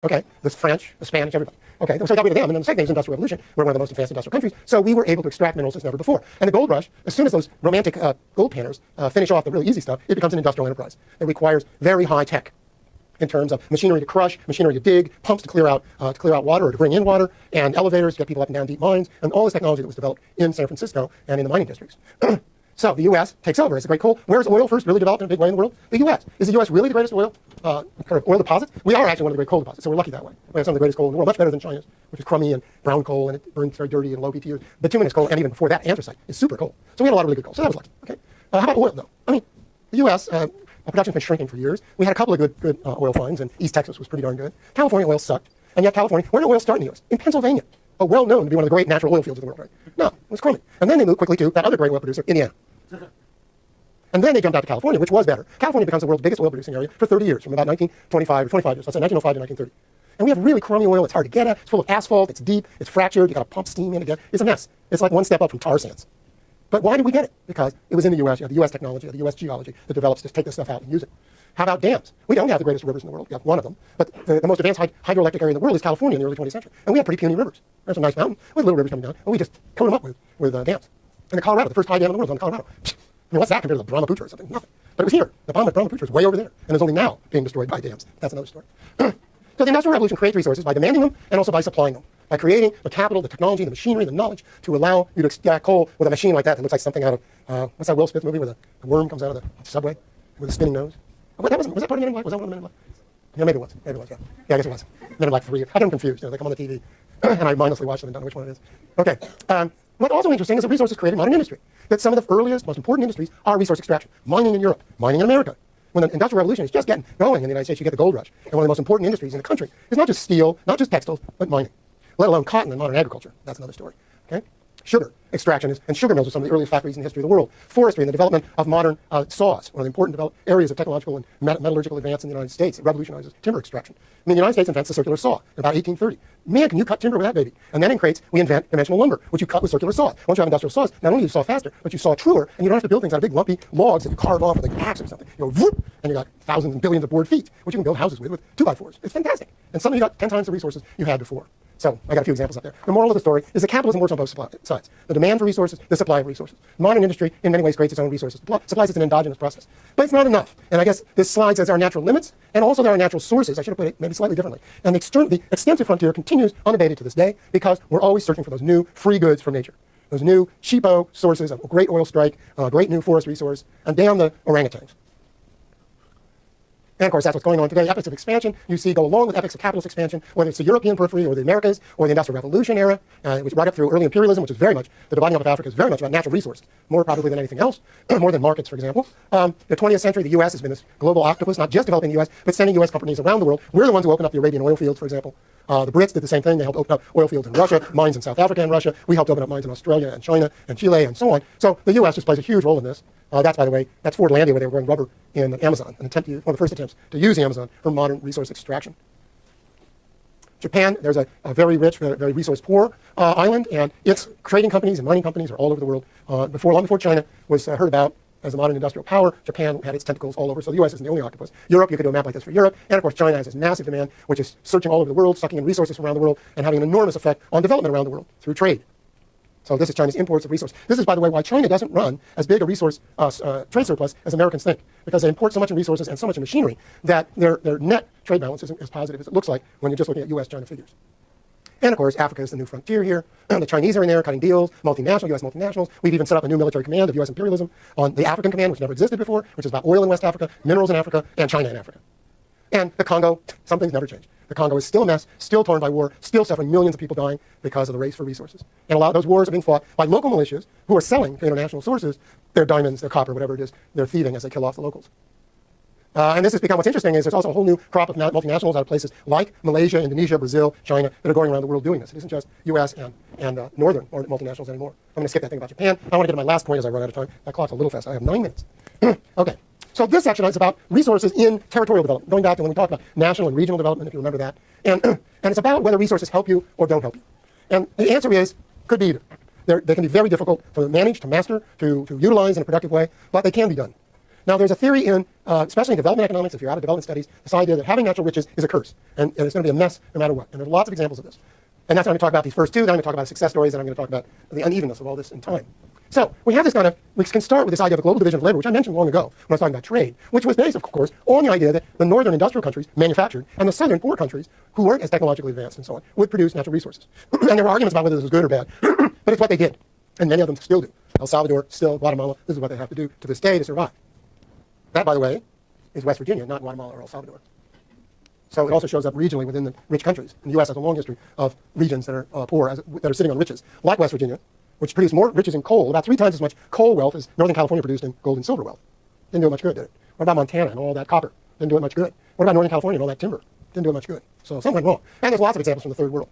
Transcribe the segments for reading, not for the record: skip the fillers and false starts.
Okay, the French, the Spanish, everybody. Okay, so we got rid of them, and then the second thing is Industrial Revolution. We're one of the most advanced industrial countries, so we were able to extract minerals as never before. And the gold rush, as soon as those romantic gold panners finish off the really easy stuff, it becomes an industrial enterprise. It requires very high tech in terms of machinery to crush, machinery to dig, pumps to clear out water or to bring in water, and elevators to get people up and down deep mines, and all this technology that was developed in San Francisco and in the mining districts. So the U.S. takes over as the great coal. Where's oil first really developed in a big way in the world? The U.S. Is the U.S. really the greatest oil deposits? We are actually one of the great coal deposits, so we're lucky that way. We have some of the greatest coal in the world, much better than China's, which is crummy and brown coal, and it burns very dirty and low BTU. Bituminous coal, and even before that, anthracite is super coal. So we had a lot of really good coal. So that was lucky. Okay. How about oil, though? I mean, the U.S. Production's been shrinking for years. We had a couple of good oil finds, and East Texas was pretty darn good. California oil sucked, and yet California, where did oil start in the U.S.? In Pennsylvania, well known to be one of the great natural oil fields of the world, right? No, it was crummy. And then they moved quickly to that other great oil producer, Indiana. And then they jumped out to California, which was better. California becomes the world's biggest oil producing area for 30 years, from about 1925 or 25 years, let's say 1905 to 1930. And we have really crummy oil. It's hard to get at. It's full of asphalt. It's deep. It's fractured. You got to pump steam in again. It's a mess. It's like one step up from tar sands. But why did we get it? Because it was in the U.S. You have the U.S. technology, the U.S. geology that develops to take this stuff out and use it. How about dams? We don't have the greatest rivers in the world. We have one of them. But the most advanced hydroelectric area in the world is California in the early 20th century. And we have pretty puny rivers. There's some nice mountains with little rivers coming down. And we just coat them up with dams. And the Colorado, the first high dam in the world is on Colorado. I mean, what's that compared to the Brahmaputra or something? Nothing. But it was here. The Brahmaputra is way over there. And is only now being destroyed by dams. That's another story. So the Industrial Revolution creates resources by demanding them and also by supplying them. By creating the capital, the technology, the machinery, the knowledge to allow you to extract coal with a machine like that looks like something out of, what's that Will Smith movie where the worm comes out of the subway with a spinning nose? Was that part of Men in Black? Was that one of Men in Black? Yeah, maybe it was. Maybe it was, yeah. Yeah, I guess it was. Men in Black 3. I get them confused. They come on the TV. And I mindlessly watch them and don't know which one it is. Okay. What's also interesting is the resources created in modern industry. That some of the earliest, most important industries are resource extraction. Mining in Europe, mining in America. When the Industrial Revolution is just getting going in the United States, you get the gold rush. And one of the most important industries in the country is not just steel, not just textiles, but mining. Let alone cotton and modern agriculture. That's another story. Okay? Sugar extraction and sugar mills are some of the earliest factories in the history of the world. Forestry and the development of modern saws, one of the important areas of technological and metallurgical advance in the United States. It revolutionizes timber extraction. I mean, the United States invents the circular saw in about 1830. Man, can you cut timber with that baby? And then in crates, we invent dimensional lumber, which you cut with circular saws. Once you have industrial saws, not only do you saw faster, but you saw truer, and you don't have to build things out of big lumpy logs that you carve off with an axe or something. You go whoop, and you got thousands and billions of board feet, which you can build houses with 2x4s. It's fantastic. And suddenly you got 10 times the resources you had before. So I got a few examples up there. The moral of the story is that capitalism works on both sides. The demand for resources, the supply of resources. Modern industry, in many ways, creates its own resources. Supplies it's an endogenous process. But it's not enough. And I guess this slide says there are natural limits, and also there are natural sources. I should have put it maybe slightly differently. And the extensive frontier continues unabated to this day because we're always searching for those new free goods from nature. Those new cheapo sources of great oil strike, great new forest resource, and damn the orangutans. And of course, that's what's going on today. Epics of expansion, you see, go along with epics of capitalist expansion, whether it's the European periphery or the Americas or the Industrial Revolution era, which right up through early imperialism, which is very much, the dividing up of Africa is very much about natural resources, more probably than anything else, more than markets, for example. The 20th century, the U.S. has been this global octopus, not just developing the U.S., but sending U.S. companies around the world. We're the ones who opened up the Arabian oil fields, for example. The Brits did the same thing. They helped open up oil fields in Russia, mines in South Africa and Russia. We helped open up mines in Australia and China and Chile and so on. So the U.S. just plays a huge role in this. That's, by the way, that's Fordlandia, where they were growing rubber in the Amazon, one of the first attempts to use the Amazon for modern resource extraction. Japan, there's a very rich, very resource-poor island, and its trading companies and mining companies are all over the world. Long before China was heard about as a modern industrial power, Japan had its tentacles all over, so the U.S. isn't the only octopus. Europe, you could do a map like this for Europe, and of course China has this massive demand, which is searching all over the world, sucking in resources from around the world, and having an enormous effect on development around the world through trade. So this is China's imports of resources. This is, by the way, why China doesn't run as big a resource trade surplus as Americans think, because they import so much in resources and so much in machinery that their net trade balance isn't as positive as it looks like when you're just looking at U.S.-China figures. And, of course, Africa is the new frontier here. The Chinese are in there cutting deals, multinational, U.S. multinationals. We've even set up a new military command of U.S. imperialism on the African Command, which never existed before, which is about oil in West Africa, minerals in Africa, and China in Africa. And the Congo, some things never change. The Congo is still a mess, still torn by war, still suffering millions of people dying because of the race for resources. And a lot of those wars are being fought by local militias who are selling to international sources their diamonds, their copper, whatever it is, they're thieving as they kill off the locals. And this has become, what's interesting is there's also a whole new crop of multinationals out of places like Malaysia, Indonesia, Brazil, China that are going around the world doing this. It isn't just U.S. and northern multinationals anymore. I'm going to skip that thing about Japan. I want to get to my last point as I run out of time. That clock's a little fast. I have 9 minutes. Okay. So this section is about resources in territorial development, going back to when we talked about national and regional development, if you remember that. And it's about whether resources help you or don't help you. And the answer is, could be either. They can be very difficult to manage, to master, to utilize in a productive way, but they can be done. Now, there's a theory in, especially in development economics, if you're out of development studies, this idea that having natural riches is a curse, and it's going to be a mess no matter what. And there's lots of examples of this. And that's why I'm going to talk about these first two, then I'm going to talk about success stories, and I'm going to talk about the unevenness of all this in time. So we have this kind of, we can start with this idea of a global division of labor, which I mentioned long ago when I was talking about trade, which was based, of course, on the idea that the northern industrial countries manufactured, and the southern poor countries, who weren't as technologically advanced and so on, would produce natural resources. And there were arguments about whether this was good or bad, but it's what they did. And many of them still do. El Salvador, still, Guatemala, this is what they have to do to this day to survive. That, by the way, is West Virginia, not Guatemala or El Salvador. So it also shows up regionally within the rich countries. And the U.S. has a long history of regions that are poor, that are sitting on riches, like West Virginia, which produced more riches in coal, about 3 times as much coal wealth as Northern California produced in gold and silver wealth. Didn't do it much good, did it? What about Montana and all that copper? Didn't do it much good. What about Northern California and all that timber? Didn't do it much good. So something went wrong. And there's lots of examples from the third world.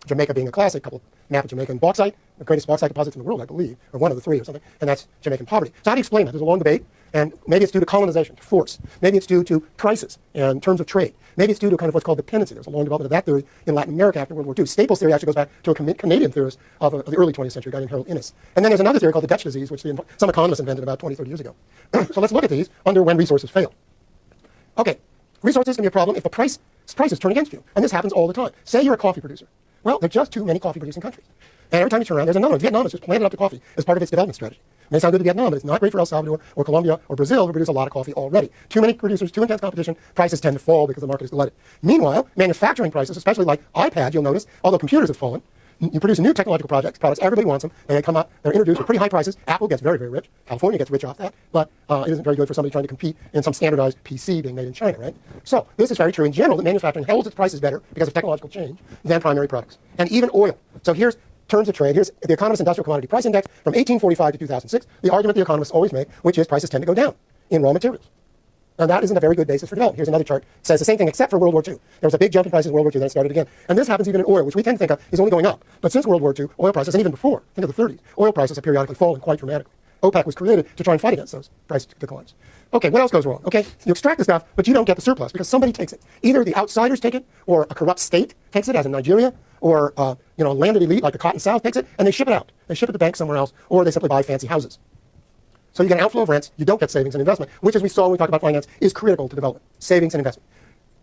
Jamaica being a classic, couple map of Jamaica and bauxite, the greatest bauxite deposits in the world, I believe, or one of the 3 or something, and that's Jamaican poverty. So how do you explain that? There's a long debate, and maybe it's due to colonization, to force. Maybe it's due to prices in terms of trade. Maybe it's due to kind of what's called dependency. There's a long development of that theory in Latin America after World War II. Staples' theory actually goes back to a Canadian theorist of the early 20th century, a guy named Harold Innis. And then there's another theory called the Dutch disease, which some economists invented about 20, 30 years ago. So let's look at these under when resources fail. Okay, resources can be a problem if the prices turn against you. And this happens all the time. Say you're a coffee producer. Well, there are just too many coffee-producing countries. And every time you turn around, there's another one. Vietnam has just planted up the coffee as part of its development strategy. It may sound good to Vietnam, but it's not great for El Salvador or Colombia or Brazil, who produce a lot of coffee already. Too many producers, too intense competition, prices tend to fall because the market is glutted. Meanwhile, manufacturing prices, especially like iPads, you'll notice, although computers have fallen, you produce new technological products, everybody wants them, and they come out, they're introduced with pretty high prices. Apple gets very, very rich. California gets rich off that, but it isn't very good for somebody trying to compete in some standardized PC being made in China, right? So this is very true in general, that manufacturing holds its prices better because of technological change than primary products. And even oil. So here's terms of trade. Here's the Economist Industrial Commodity Price Index from 1845 to 2006, the argument the economists always make, which is prices tend to go down in raw materials. Now, that isn't a very good basis for development. Here's another chart. It says the same thing except for World War II. There was a big jump in prices in World War II, then it started again. And this happens even in oil, which we tend to think of is only going up. But since World War II, oil prices, and even before, think of the 30s, oil prices have periodically fallen quite dramatically. OPEC was created to try and fight against those price declines. Okay, what else goes wrong? Okay, you extract the stuff, but you don't get the surplus because somebody takes it. Either the outsiders take it, or a corrupt state takes it, as in Nigeria, or a landed elite like the Cotton South takes it, and they ship it out. They ship it to banks somewhere else, or they simply buy fancy houses. So you get an outflow of rents, you don't get savings and investment, which, as we saw when we talked about finance, is critical to development. Savings and investment.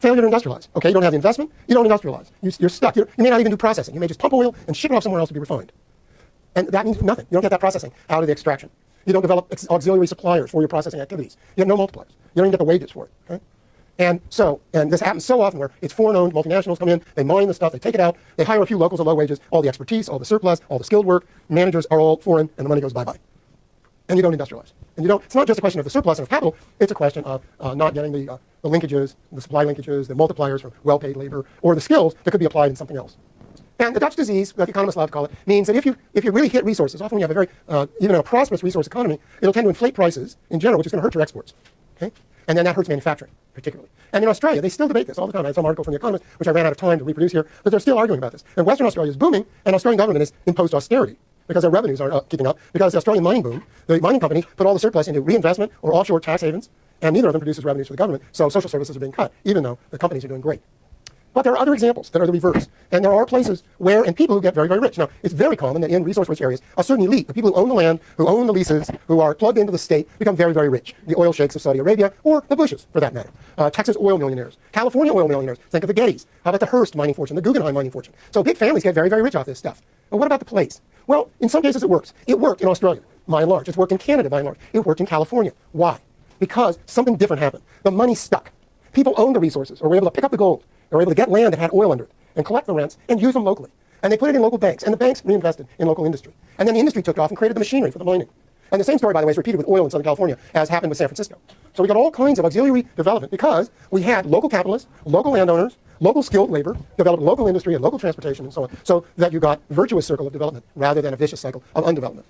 Failure to industrialize. Okay, you don't have the investment, you don't industrialize. You're stuck. You may not even do processing. You may just pump oil and ship it off somewhere else to be refined. And that means nothing. You don't get that processing out of the extraction. You don't develop auxiliary suppliers for your processing activities. You have no multipliers. You don't even get the wages for it. Okay? And this happens so often where it's foreign-owned, multinationals come in, they mine the stuff, they take it out, they hire a few locals at low wages, all the expertise, all the surplus, all the skilled work, managers are all foreign, and the money goes bye-bye. And you don't industrialize. And it's not just a question of the surplus and of capital, it's a question of not getting the linkages, the supply linkages, the multipliers for well-paid labor, or the skills that could be applied in something else. And the Dutch disease, like economists love to call it, means that if you really hit resources, often when you have a very, even a prosperous resource economy, it'll tend to inflate prices in general, which is going to hurt your exports. Okay? And then that hurts manufacturing, particularly. And in Australia, they still debate this all the time. I have some article from The Economist, which I ran out of time to reproduce here, but they're still arguing about this. And Western Australia is booming, and Australian government has imposed austerity because their revenues aren't keeping up, because the Australian mining boom, the mining companies put all the surplus into reinvestment or offshore tax havens, and neither of them produces revenues for the government, so social services are being cut, even though the companies are doing great. But there are other examples that are the reverse. And there are places where, and people who get very, very rich. Now, it's very common that in resource-rich areas, a certain elite, the people who own the land, who own the leases, who are plugged into the state, become very, very rich. The oil sheikhs of Saudi Arabia, or the Bushes, for that matter. Texas oil millionaires. California oil millionaires. Think of the Gettys. How about the Hearst mining fortune, the Guggenheim mining fortune? So big families get very, very rich off this stuff. But what about the place? Well, in some cases it works. It worked in Australia, by and large. It's worked in Canada, by and large. It worked in California. Why? Because something different happened. The money stuck. People owned the resources, or were able to pick up the gold. They were able to get land that had oil under it and collect the rents and use them locally. And they put it in local banks, and the banks reinvested in local industry. And then the industry took off and created the machinery for the mining. And the same story, by the way, is repeated with oil in Southern California, as happened with San Francisco. So we got all kinds of auxiliary development because we had local capitalists, local landowners, local skilled labor, developed local industry and local transportation and so on, so that you got a virtuous circle of development rather than a vicious cycle of undevelopment.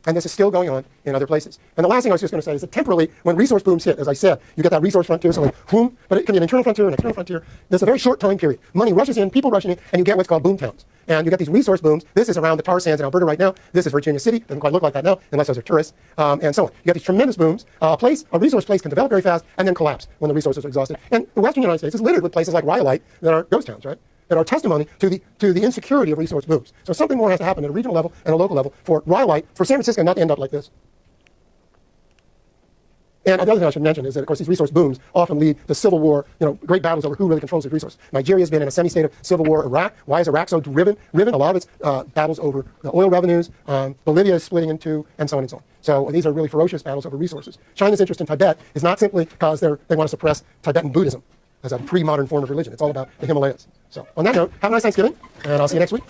And this is still going on in other places. And the last thing I was just going to say is that temporarily, when resource booms hit, as I said, you get that resource frontier, so like, boom, but it can be an internal frontier, an external frontier. There's a very short time period. Money rushes in, people rush in, and you get what's called boom towns. And you get these resource booms. This is around the tar sands in Alberta right now. This is Virginia City. Doesn't quite look like that now, unless those are tourists, and so on. You get these tremendous booms. A resource place can develop very fast and then collapse when the resources are exhausted. And the Western United States is littered with places like Rhyolite that are ghost towns, right? That are testimony to the insecurity of resource booms. So something more has to happen at a regional level and a local level for Rhyolite, for San Francisco not to end up like this. And the other thing I should mention is that, of course, these resource booms often lead to civil war, great battles over who really controls these resources. Nigeria's been in a semi-state of civil war. Iraq, why is Iraq so riven? A lot of its battles over the oil revenues. Bolivia is splitting in two, and so on and so on. So these are really ferocious battles over resources. China's interest in Tibet is not simply because they want to suppress Tibetan Buddhism as a pre-modern form of religion. It's all about the Himalayas. So on that note, have a nice Thanksgiving, and I'll see you next week.